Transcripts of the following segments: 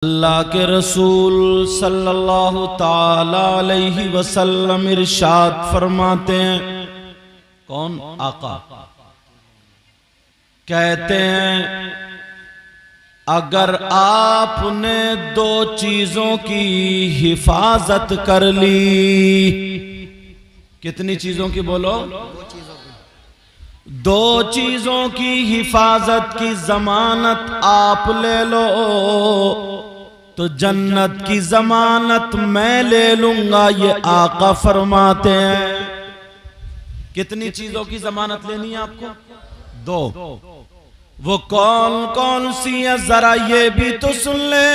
अल्लाह के रसूल सल्लल्लाहु ताला अलैहि वसल्लम इरशाद फरमाते हैं, कौन? आका कहते हैं, अगर आपने दो चीजों की हिफाजत कर ली। कितनी चीजों की बोलो? दो चीजों की हिफाजत की जमानत आप ले लो तो जन्नत की जमानत मैं ले लूंगा। ये आका फरमाते हैं। कितनी चीजों की जमानत लेनी है आपको? दो। वो कौन कौन सी है जरा ये भी तो सुन ले।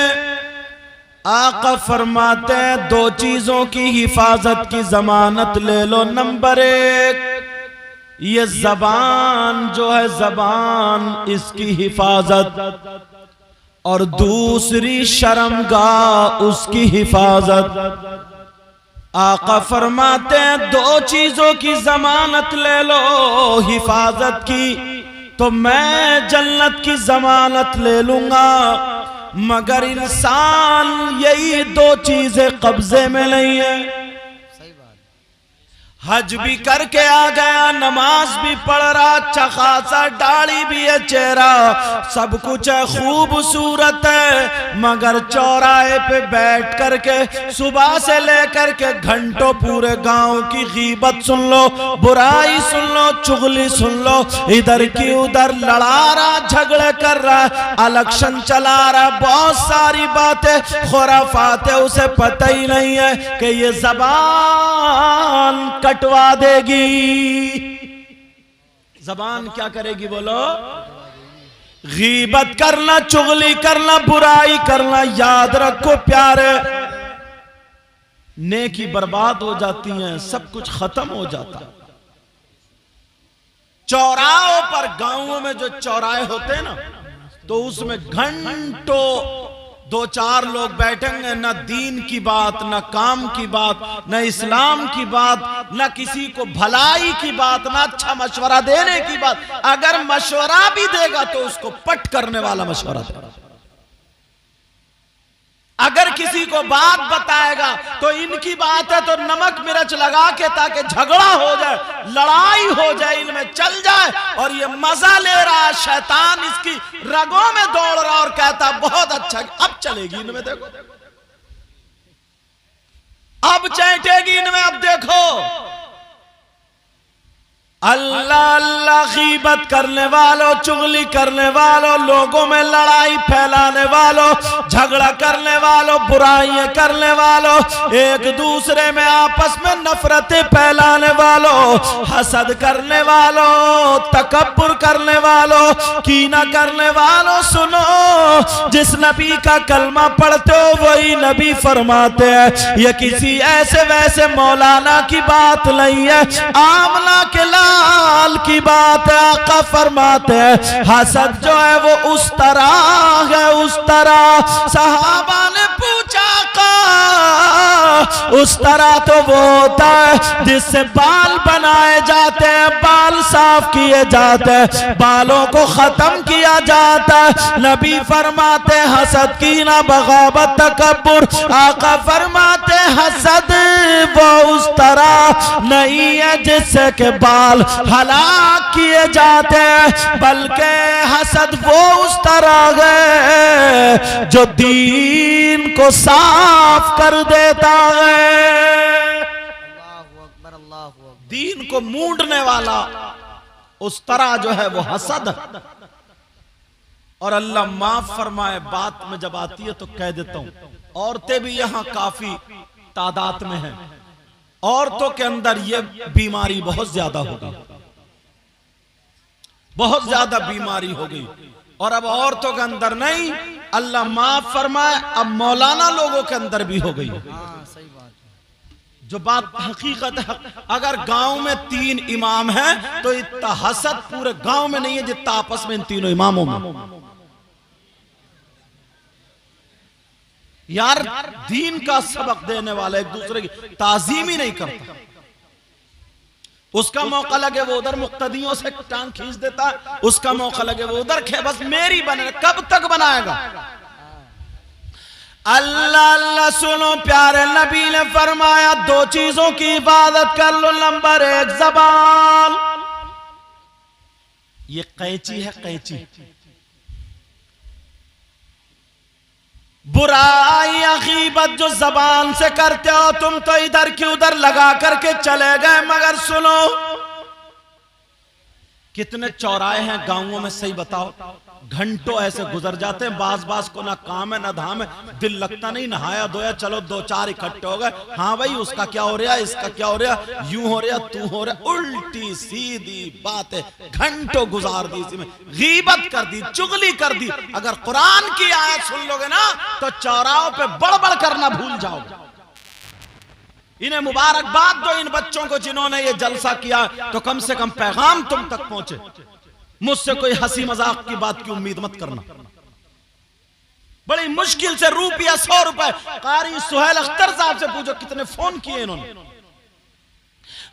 आका फरमाते हैं दो चीजों की हिफाजत की जमानत ले लो। नंबर एक, ये जबान जो है, जबान इसकी हिफाजत, और दूसरी शर्मगाह उसकी हिफाजत। आका फरमाते हैं दो चीजों की जमानत ले लो हिफाजत की तो मैं जन्नत की जमानत ले लूंगा। मगर इंसान यही दो चीजें कब्जे में नहीं है। हज भी करके आ गया, नमाज भी पढ़ रहा, अच्छा खासा दाढ़ी भी है, चेहरा सब कुछ है, खूबसूरत है, मगर चौराहे पे बैठ करके सुबह से लेकर के घंटों पूरे गांव की गीबत सुन लो, बुराई सुन लो, चुगली सुन लो, इधर की उधर लड़ा रहा, झगड़े कर रहा, इलेक्शन चला रहा, बहुत सारी बातें खुराफात है, उसे पता ही नहीं है कि ये जबान कटवा देगी। जबान क्या करेगी बोलो? गीबत करना, चुगली करना, बुराई करना। याद रखो प्यारे, नेकी बर्बाद हो जाती है, सब कुछ खत्म हो जाता है। चौराहों पर, गांवों में जो चौराहे होते हैं ना, तो उसमें घंटों दो चार लोग बैठेंगे, न दीन की बात, न काम की बात, न इस्लाम की बात, न किसी को भलाई की बात, न अच्छा मशवरा देने की बात। अगर मशवरा भी देगा तो उसको पट करने वाला मशवरा देगा। अगर किसी को बात बताएगा तो इनकी बात है तो नमक मिर्च लगा के, ताकि झगड़ा हो जाए, लड़ाई हो जाए, इनमें चल जाए, और ये मजा ले रहा है, शैतान इसकी रगों में दौड़ रहा और कहता बहुत अच्छा, अब चलेगी इनमें, देखो अब चैटेगी इनमें, अब देखो। अल्लाह अल्लाह, गीबत करने वालों, चुगली करने वालों, लोगों में लड़ाई फैलाने वालों, झगड़ा करने वालों, बुराइयां करने वालों, एक दूसरे में आपस में नफरतें फैलाने वालों, हसद करने वालों, तकब्बुर करने वालों, कीना करने वालों, सुनो, जिस नबी का कलमा पढ़ते हो वही नबी फरमाते हैं ये किसी ऐसे वैसे मौलाना की बात नहीं है, आमना के लाल की बात है। आका फरमाते हैं हसद जो है वो उस तरह है, उस तरह। सहाबा ने पूछा उस तरह तो वो होता है जिससे बाल बनाए जाते हैं, बाल साफ किए जाते हैं, बालों को खत्म किया जाता है। नबी फरमाते हसद की ना बगावत तकब्बुर। आका फरमाते हसद वो उस तरह नहीं है जिससे के बाल हलाक किए जाते हैं, बल्कि हसद वो उस तरह है जो दीन को साफ कर देता है। दीन को मूंढने वाला उस तरह जो है वो हसद। और अल्लाह माफ फरमाए, बात में जब आती है तो कह देता हूं, औरतें भी यहां काफी तादाद में हैं। औरतों के अंदर ये बीमारी बहुत ज्यादा हो गई, बहुत ज्यादा बीमारी हो गई। और अब औरतों के अंदर नहीं, अल्लाह माफ फरमाए, अब मौलाना लोगों के अंदर भी हो गई। जो बात हकीकत है, अगर गांव में 3 इमाम हैं तो इतना हसद पूरे गांव में नहीं है जितना आपस में इन तीनों इमामों में। यार दीन का सबक देने वाला एक दूसरे की ताजीम ही नहीं करता। उसका मौका लगे वो उधर मुक्तदियों से टांग खींच देता, उसका मौका लगे वो उधर बस मेरी बने। कब तक बनाएगा? अल्लाह अल्लाह सुनो, प्यारे नबी ने फरमाया दो चीजों की इबादत कर लो। नंबर एक ज़बान, ये कैंची है, कैंची। बुराई या गीबत जो जबान से करते हो तुम, तो इधर की उधर लगा करके चले गए। मगर सुनो, कितने चौराहे हैं गांवों में, सही बताओ, घंटों ऐसे गुजर जाते हैं, बास बास को ना काम है ना धाम है, दिल लगता नहीं, नहाया धोया, चलो दो चार इकट्ठे हो गए, हाँ भाई उसका क्या हो रहा, इसका क्या हो रहा, यूं हो रहा, तू हो रहा, उल्टी सीधी बातें घंटों गुजार दी, इसमें गीबत कर दी, चुगली कर दी। अगर कुरान की आयत सुन लोगे ना तो चौराहों पे बड़बड़ करना भूल जाओगे। इन्हें मुबारकबाद दो इन बच्चों को जिन्होंने ये जलसा किया, तो कम से कम पैगाम तुम तक पहुंचे। मुझसे कोई हंसी मजाक की बात की उम्मीद मत करना। बड़ी मुश्किल से रुपया 100 रुपए कारी सुहेल अख्तर साहब से पूछो कितने फोन किए इन्होंने।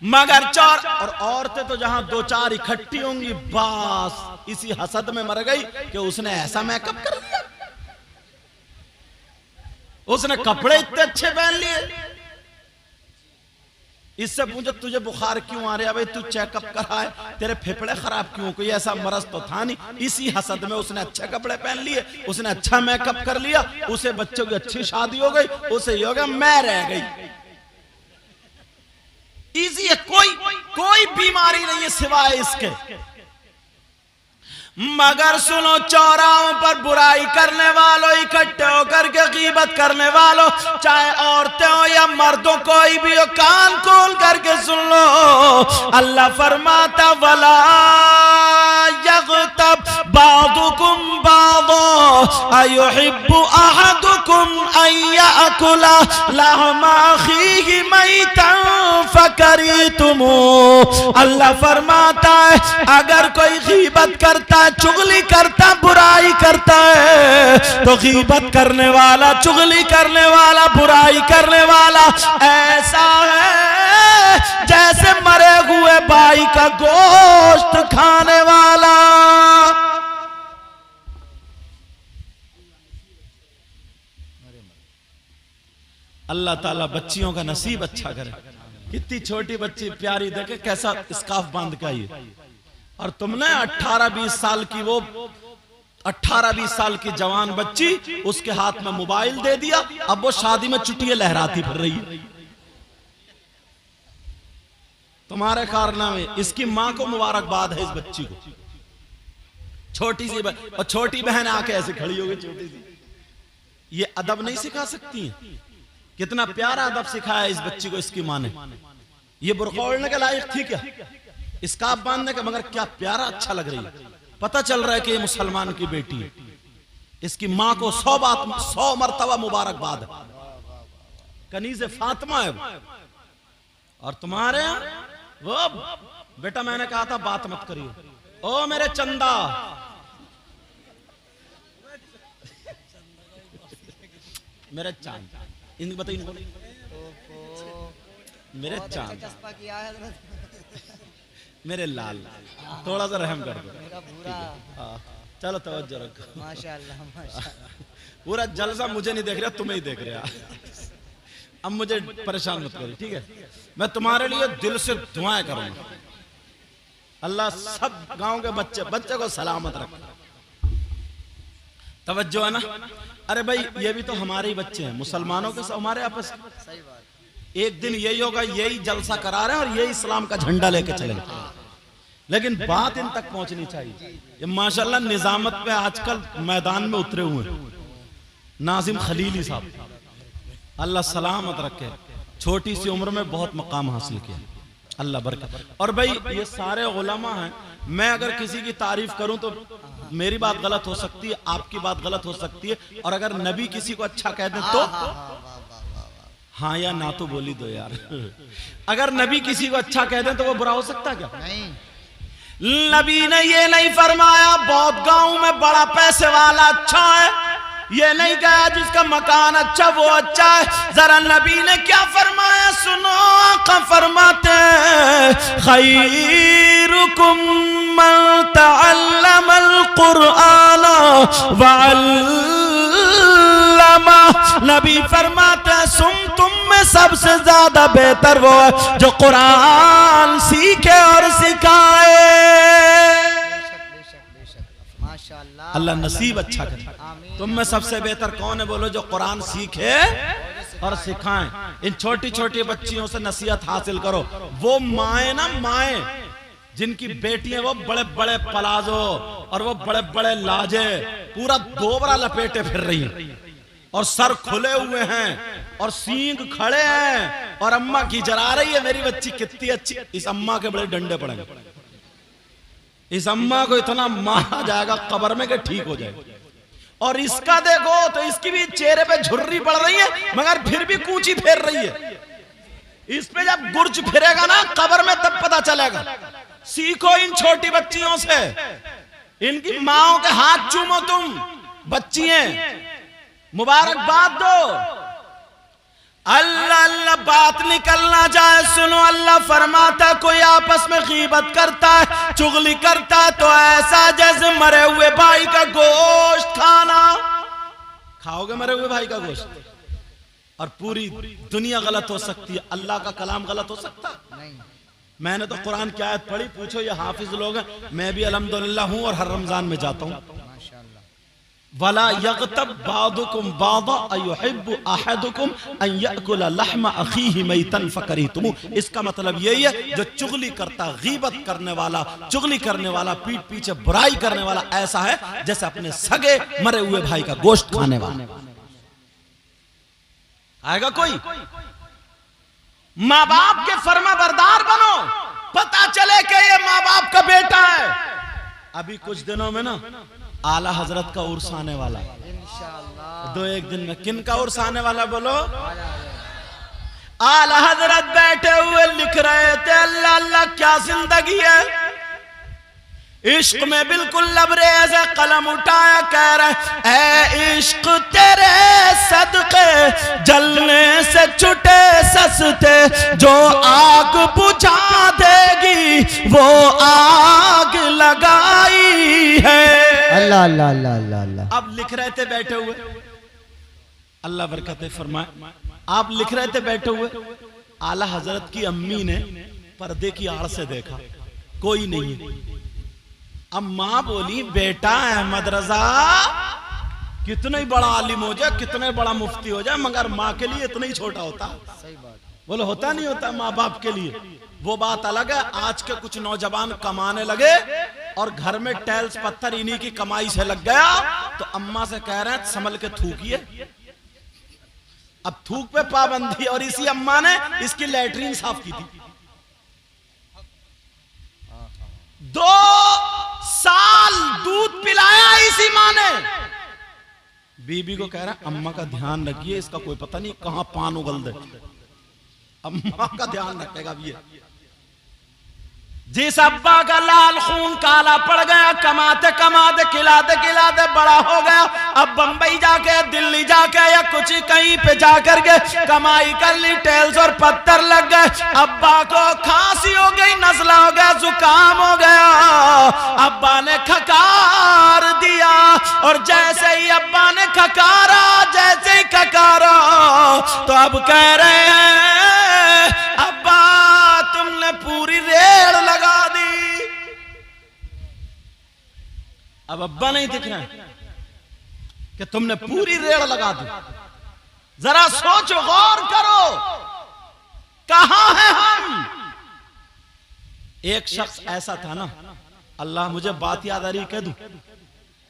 मगर चार और औरतें तो जहां दो चार इकट्ठी होंगी, बस इसी हसद में मर गई कि उसने ऐसा मेकअप कर लिया, उसने कपड़े इतने अच्छे पहन लिए। इससे पूछो तुझे बुखार क्यों आ रहा है, भाई तू चेकअप कराए, तेरे फेफड़े खराब क्यों, कोई ऐसा मरज तो था नहीं। इसी हसद में उसने अच्छे कपड़े पहन लिए, उसने अच्छा मेकअप कर लिया, उसे बच्चों की अच्छी शादी हो गई, उसे ये हो गया मैं रह गई। इजी है, कोई बीमारी नहीं है सिवाय इसके। मगर सुनो, चौराहों पर बुराई करने वालों, इकट्ठे होकर के गीबत करने वालों, चाहे औरतें हो या मर्दों, कोई भी हो, कान खोल करके सुन लो। अल्लाह फरमाता वला यग़तब बादुकुम बादा अयुहिब्बु अहदुकुम अन याकुला लहमा अखीहि मैतन फकरीतुमू। अल्लाह फरमाता है अगर कोई गीबत करता, चुगली करता, बुराई करता है, तो गीबत करने वाला, चुगली करने वाला, बुराई करने वाला ऐसा है जैसे मरे हुए भाई का गोश्त खाने वाला। अल्लाह ताला बच्चियों का नसीब अच्छा करे। कितनी छोटी बच्ची प्यारी, देखे कैसा स्कार्फ बांध के आई, और तुमने 18-20 साल की, वो 18-20 साल की जवान बच्ची, उसके हाथ में मोबाइल दे दिया, अब वो शादी में चुटिया लहराती फिर रही है। तुम्हारे कारनामे, इसकी मां को मुबारकबाद है इस बच्ची को। छोटी सी और छोटी बहन आके ऐसे खड़ी हो गई छोटी सी, ये अदब नहीं सिखा सकती है? कितना प्यारा अदब सिखाया इस बच्ची को इसकी मां ने। ये बुर्का ओढ़ने के लायक थी क्या, स्कार्फ बांधने का? मगर क्या प्यारा, अच्छा लग रही है। पता चल रहा है कि ये मुसलमान की बेटी है। इसकी मां को 100 मरतबा मुबारकबाद है। कनीज़े फातिमा है। और तुम्हारे वो बेटा, मैंने कहा था बात मत करिए, ओ मेरे चंदा, मेरे चांद, इनको बताइए, मेरे चांद, मेरे लाल, थोड़ा सा रहम कर दो। चलो तवज्जो रखो। माशाअल्लाह माशाअल्लाह। पूरा जलसा मुझे नहीं देख रहा, तुम्हें ही देख रहा। अब मुझे परेशान मत करिए, ठीक है? मैं तुम्हारे लिए दिल से दुआएं करूंगा। अल्लाह सब गांव के बच्चे को सलामत रखे। तवज्जो है ना? अरे भाई ये भी तो हमारे ही बच्चे हैं, मुसलमानों के, हमारे आपस। एक दिन यही होगा, यही जलसा करा रहे हैं और यही इस्लाम का झंडा लेके चलेंगे। लेकिन बात इन तक पहुंचनी चाहिए। ये माशाल्लाह निजामत पे आजकल मैदान में उतरे हुए नाजिम खलीली साहब, अल्लाह सलामत रखे। छोटी सी उम्र में बहुत मकाम हासिल किया, अल्लाह बरकत। और भाई ये सारे उलमा हैं, मैं अगर किसी की तारीफ करूं तो मेरी बात गलत हो सकती है, आपकी बात गलत हो सकती है, और अगर नबी किसी को अच्छा कह दे तो हाँ या ना तो बोली दो यार। अगर नबी किसी को अच्छा कह दे तो वो बुरा हो सकता क्या? नहीं। नबी ने ये नहीं फरमाया बहुत गांव में बड़ा पैसे वाला अच्छा है, ये नहीं कहा जिसका मकान अच्छा वो अच्छा है। जरा नबी ने क्या फरमाया सुनो। आका फरमाते खैरुकुम मन तअल्लमल कुरआन व अल्लमा। नबी फरमाते हैं सुन तुम में सबसे ज्यादा बेहतर वो है जो कुरान सीखे और सिखाए। माशाअल्लाह, अल्लाह नसीब अच्छा करे। तुम में सबसे बेहतर कौन है बोलो जो कुरान सीखे और सिखाएं। इन छोटी छोटी बच्चियों से नसीहत हासिल करो। वो माए ना माए जिनकी बेटियां वो बड़े बड़े पलाजो और वो बड़े बड़े लाजे पूरा दोबरा लपेटे फिर रही हैं और सर खुले हुए हैं और सींग खड़े हैं और अम्मा की जरा रही है मेरी बच्ची कितनी अच्छी। इस अम्मा के बड़े डंडे पड़ेंगे। इस अम्मा को इतना मारा जाएगा कब्र में कि ठीक हो जाएगा। और इसका देखो तो इसकी भी चेहरे पे झुर्री पड़ रही है मगर फिर भी कूंची फेर रही है। इस पे जब गुर्ज फिरेगा ना कब्र में तब पता चलेगा। सीखो इन छोटी बच्चियों से, इनकी माओ के हाथ चूमो तुम बच्चियां, मुबारकबाद दो। अल्लाह अल्लाह बात निकलना जाए सुनो। अल्लाह फरमाता कोई आपस में गीबत करता है चुगली करता है तो ऐसा जैसे मरे हुए भाई का गोश्त खाना। खाओगे मरे हुए भाई का गोश्त और पूरी दुनिया गलत हो सकती है, अल्लाह का कलाम गलत हो सकता नहीं। मैंने तो कुरान की आयत पढ़ी, पूछो ये हाफिज लोग हैं, मैं भी अल्हम्दुलिल्लाह हूं और हर रमजान में जाता हूं। वला यग़तब बादुकुम बादा अयुहिब्बु अहदुकुम अन याकुल लहम अखीहि मैतन फकरिहतुमू। इसका मतलब यही है जो चुगली करता, गीबत करने वाला, चुगली करने वाला, पीठ पीछे बुराई करने वाला ऐसा है जैसे अपने सगे मरे हुए भाई का गोश्त खाने वाला। आएगा कोई? माँ बाप के फर्मा बरदार बनो, पता चले कि ये माँ बाप का बेटा है। अभी कुछ दिनों में ना आला हजरत का उर्स आने वाला इंशाअल्लाह। 2-1 दिन में किन का उर्स आने वाला बोलो? आला हजरत बैठे हुए लिख रहे थे अल्लाह अल्लाह क्या जिंदगी है, इश्क में बिल्कुल लबरेज है। कलम उठाया कह रहे ऐ इश्क तेरे सदके जलने से छुटे सस्ते, जो आग बुझा देगी वो आग लगाई है। अल्लाह अल्लाह अल्लाह अल्लाह अल्लाह। अब लिख रहे थे बैठे हुए, अल्लाह बरकत फरमाए, आप लिख रहे थे बैठे हुए, आला हजरत की अम्मी ने पर्दे की आड़ से देखा कोई नहीं है। अब माँ बोली बेटा अहमद रजा कितना ही बड़ा आलिम हो जाए, कितने बड़ा मुफ्ती हो जाए, मगर माँ के लिए इतना ही छोटा होता। सही बात बोलो, होता नहीं होता माँ बाप के लिए। वो बात अलग है। आज के कुछ नौजवान कमाने लगे और घर में टाइल्स पत्थर इन्हीं की कमाई से लग गया तो अम्मा से कह रहे हैं संभल के थूकिए। अब थूक पे पाबंदी और इसी अम्मा ने इसकी लैट्रीन साफ की थी। 2 साल दूध पिलाया इसी माँ ने। बीबी को कह रहा है अम्मा का ध्यान रखिए, इसका कोई पता नहीं कहां पान उगल दे। अम्मा का ध्यान रखेगा भी। जिस अब्बा का लाल खून काला पड़ गया, कमाते कमाते खिलाते खिलाते बड़ा हो गया, अब बंबई जाके दिल्ली जाके या कुछ कहीं पे जाकर के कमाई कर ली, टेल्स और पत्थर लग गए। अब्बा को खांसी हो गई, नजला हो गया, जुकाम हो गया। अब्बा ने खकार दिया और जैसे ही अब्बा ने खकारा, जैसे ही खकारा तो अब कह रहे हैं अब्बा तुमने पूरी रेड़ लगा दी। अब अब्बा नहीं दिख रहे कि तुमने पूरी रेड़ लगा दी। जरा सोचो, गौर करो, कहां हैं हम? एक शख्स ऐसा था ना, अल्लाह मुझे बात याद आ रही, कह दूं,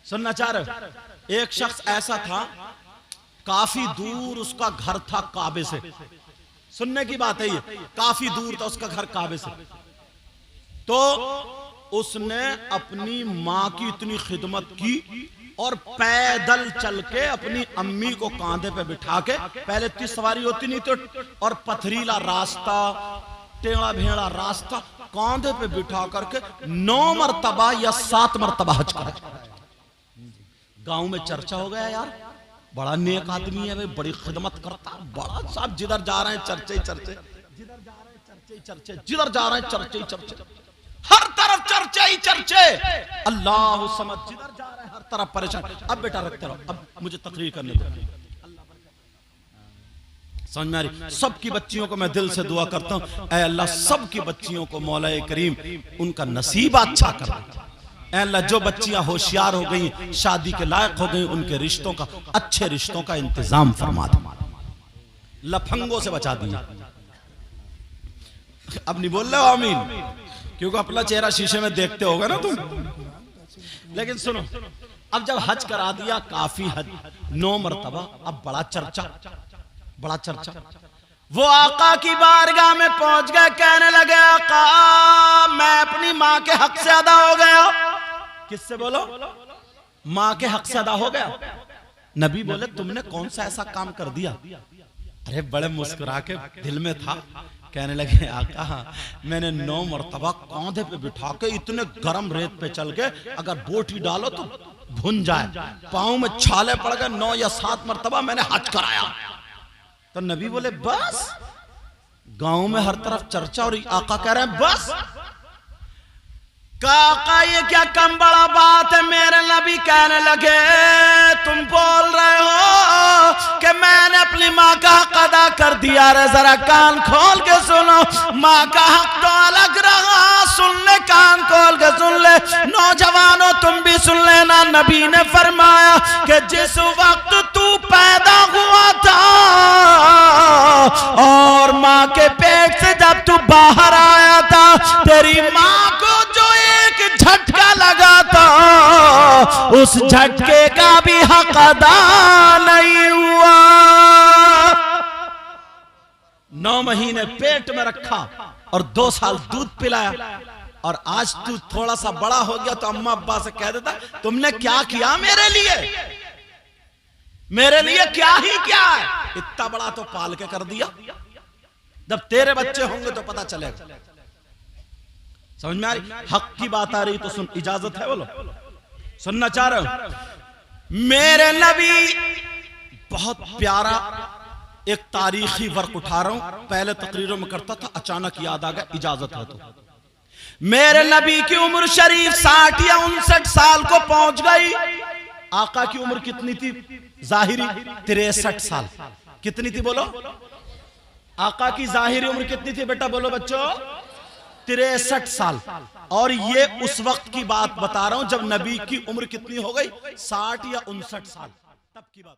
सुनना चाह रहे? एक शख्स ऐसा था, काफी दूर उसका घर था काबे से। सुनने की बात है ये, काफी दूर था उसका घर काबे से। तो उसने अपनी माँ की इतनी खिदमत की और पैदल चल के अपनी अम्मी को कांधे पे बिठा के, पहले इतनी सवारी होती नहीं तो, और पथरीला रास्ता, टेढ़ा भेड़ा रास्ता, कांधे पे बिठा करके 9 मरतबा या 7 मरतबा हज करा। गांव में चर्चा हो गया यार, बड़ा नेक आदमी है भाई, बड़ी खिदमत करता, बड़ा साहब जिधर जा रहे हैं चर्चे चर्चे, जिधर जा रहे हैं चर्चे चर्चे, जिधर जा रहे हैं चर्चे चर्चे, हर तरफ चर्चे ही चर्चे। अल्लाह समझ, जिधर जा रहे हैं हर तरफ परेशान। अब बेटा रखते रहो, अब मुझे तकरीर करने दो। समझ में आ रही? सबकी बच्चियों को मैं दिल से दुआ करता हूं, ऐ अल्लाह सबकी बच्चियों को मौला करीम उनका नसीब अच्छा कर दे। ऐ अल्लाह जो बच्चियां होशियार हो गई, शादी के लायक हो गई, उनके रिश्तों का, अच्छे रिश्तों का इंतजाम फरमा दे, लफंगों से बचा दिया। अब नहीं बोल रहे हो आमीन, क्योंकि अपना चेहरा शीशे में देखते होगा ना तुम। लेकिन सुनो, अब जब हज करा दिया, काफी हज 9 मरतबा, अब बड़ा चर्चा, बड़ा चर्चा। वो आका की बारगाह में पहुंच गए, कहने लगे आका मैं अपनी माँ के हक से अदा हो गया। किससे बोलो? माँ के हक से अदा हो गया। नबी बोले तुमने कौन सा ऐसा काम कर दिया? अरे बड़े मुस्कुरा के दिल में था, कहने लगे आका मैंने 9 मरतबा कांधे पे बिठा के इतने गर्म रेत पे चल के अगर बोटी डालो तो भुन जाए, पाँव में छाले पड़ गए, 9 या 7 मरतबा मैंने हज कराया। तो नबी बोले बस? गांव में हर तरफ चर्चा और आका कह रहे हैं बस? काका ये क्या कम बड़ा बात है? मेरे नबी कहने लगे तुम बोल रहे हो कि मैंने अपनी माँ का हक अदा कर दिया। रे जरा कान खोल के सुनो, माँ का हक तो अलग रहा, सुन ले, कान खोल के सुन ले, नौजवानों तुम भी सुन लेना। नबी ने फरमाया कि जिस वक्त तू पैदा हुआ था और माँ के पेट से जब तू बाहर आया था, तेरी माँ को जो एक झटका लगा था, उस झटके का भी हक अदा नहीं हुआ। 9 महीने पेट में रखा और 2 साल दूध पिलाया, और आज तू थोड़ा सा बड़ा हो गया तो अम्मा अब्बा से कह देता तुमने क्या किया मेरे लिए? मेरे लिए क्या ही क्या है? इतना बड़ा तो पाल के कर दिया। जब तेरे बच्चे होंगे तो पता चलेगा। समझ में आ रही? हक की बात आ रही तो सुन, इजाजत है बोलो, सुनना चाह रहे हो? मेरे नबी, बहुत प्यारा एक तारीखी वर्क उठा रहा हूं, पहले तकरीरों में करता था, अचानक याद आ गया, इजाजत है तो। मेरे नबी की उम्र शरीफ 60 या 59 साल को पहुंच गई। आका की उम्र कितनी थी? जाहिरी 63 साल। कितनी थी बोलो? आका की जाहिरी उम्र कितनी थी बेटा? बोलो बच्चों, 63 साल। और ये उस वक्त की बात बता रहा हूं जब नबी की उम्र कितनी हो गई? 60 या 59 साल, तब की बात।